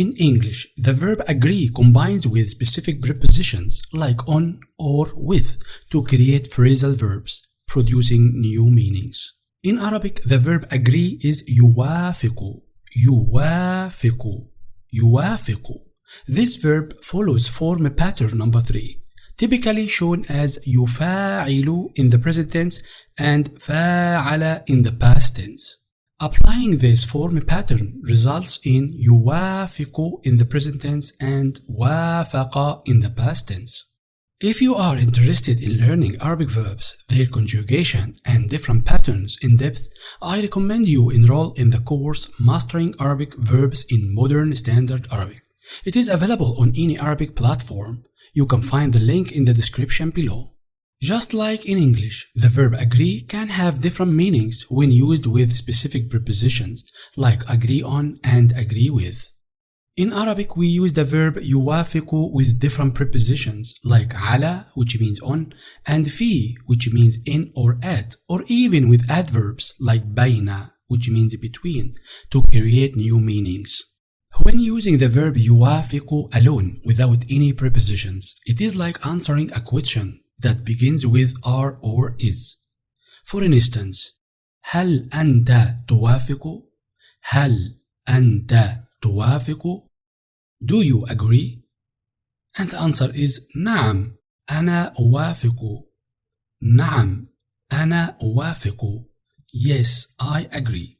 In English, the verb agree combines with specific prepositions like on or with to create phrasal verbs, producing new meanings. In Arabic, the verb agree is يوافق. يوافق. يوافق. This verb follows form pattern number 3, typically shown as يفاعل in the present tense and فاعل in the past tense. Applying this form pattern results in يوافق in the present tense and وافق in the past tense. If you are interested in learning Arabic verbs, their conjugation, and different patterns in depth, I recommend you enroll in the course Mastering Arabic Verbs in Modern Standard Arabic. It is available on AnyArabic platform. You can find the link in the description below. Just like in English, the verb agree can have different meanings when used with specific prepositions like agree on and agree with. In Arabic, we use the verb يوافق with different prepositions like على, which means on, and في, which means in or at, or even with adverbs like بين, which means between, to create new meanings. When using the verb يوافق alone without any prepositions, it is like answering a question that begins with are or is. For instance, هل أنت توافق؟ هل أنت توافق؟ Do you agree? And the answer is نعم أنا أوافق. نعم أنا أوافق. Yes, I agree.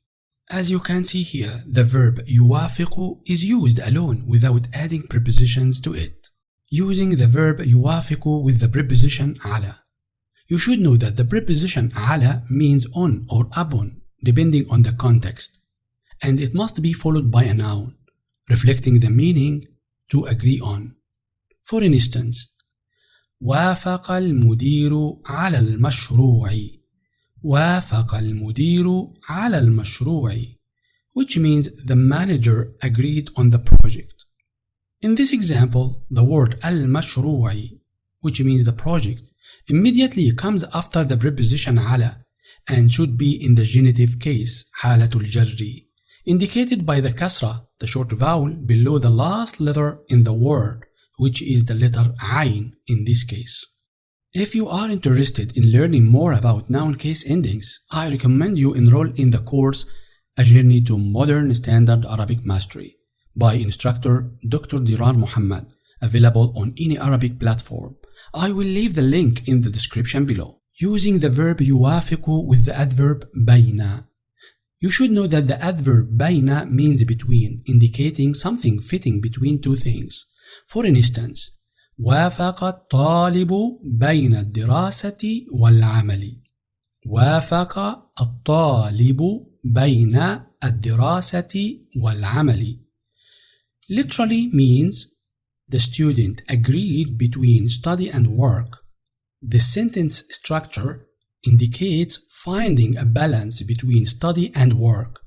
As you can see here, the verb يوافق is used alone without adding prepositions to it. Using the verb يوافق with the preposition على. You should know that the preposition على means on or upon, depending on the context, and it must be followed by a noun, reflecting the meaning to agree on. For instance, وافق المدير على المشروع. وافق المدير على المشروع, which means the manager agreed on the project. In this example, the word المشروع, which means the project, immediately comes after the preposition على and should be in the genitive case حالة الجر, indicated by the kasra, the short vowel below the last letter in the word, which is the letter عين in this case. If you are interested in learning more about noun case endings, I recommend you enroll in the course A Journey to Modern Standard Arabic Mastery by instructor Dr. Dirar Muhammad, available on AnyArabic platform. I will leave the link in the description below. Using the verb يوافق with the adverb بين. You should know that the adverb بين means between, indicating something fitting between two things. For instance, وافق الطالب بين الدراسة والعمل. وافق الطالب بين الدراسة والعمل. Literally means the student agreed between study and work. The sentence structure indicates finding a balance between study and work.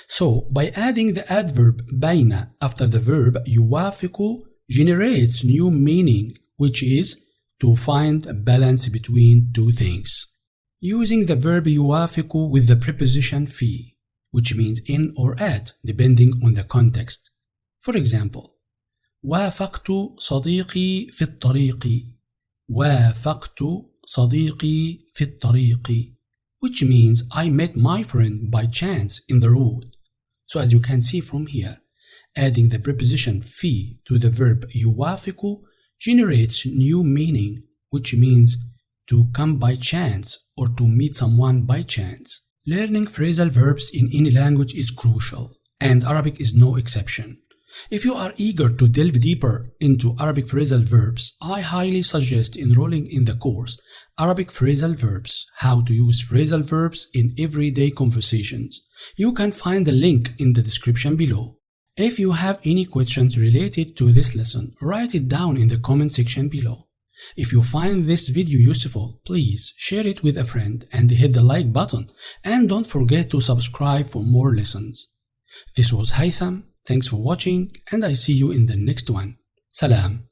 So, by adding the adverb بين after the verb يوافق generates new meaning, which is to find a balance between two things. Using the verb يوافق with the preposition في, which means in or at, depending on the context. For example, وافقت صديقي في الطريق. وافقت صديقي في الطريق, which means I met my friend by chance in the road. So as you can see from here, adding the preposition في to the verb يوافق generates new meaning, which means to come by chance or to meet someone by chance. Learning phrasal verbs in any language is crucial, and Arabic is no exception. If you are eager to delve deeper into Arabic phrasal verbs, I highly suggest enrolling in the course Arabic Phrasal Verbs, How to Use Phrasal Verbs in Everyday Conversations. You can find the link in the description below. If you have any questions related to this lesson, write it down in the comment section below. If you find this video useful, please share it with a friend and hit the like button, and don't forget to subscribe for more lessons. This was Haytham. Thanks for watching, and I see you in the next one. Salam.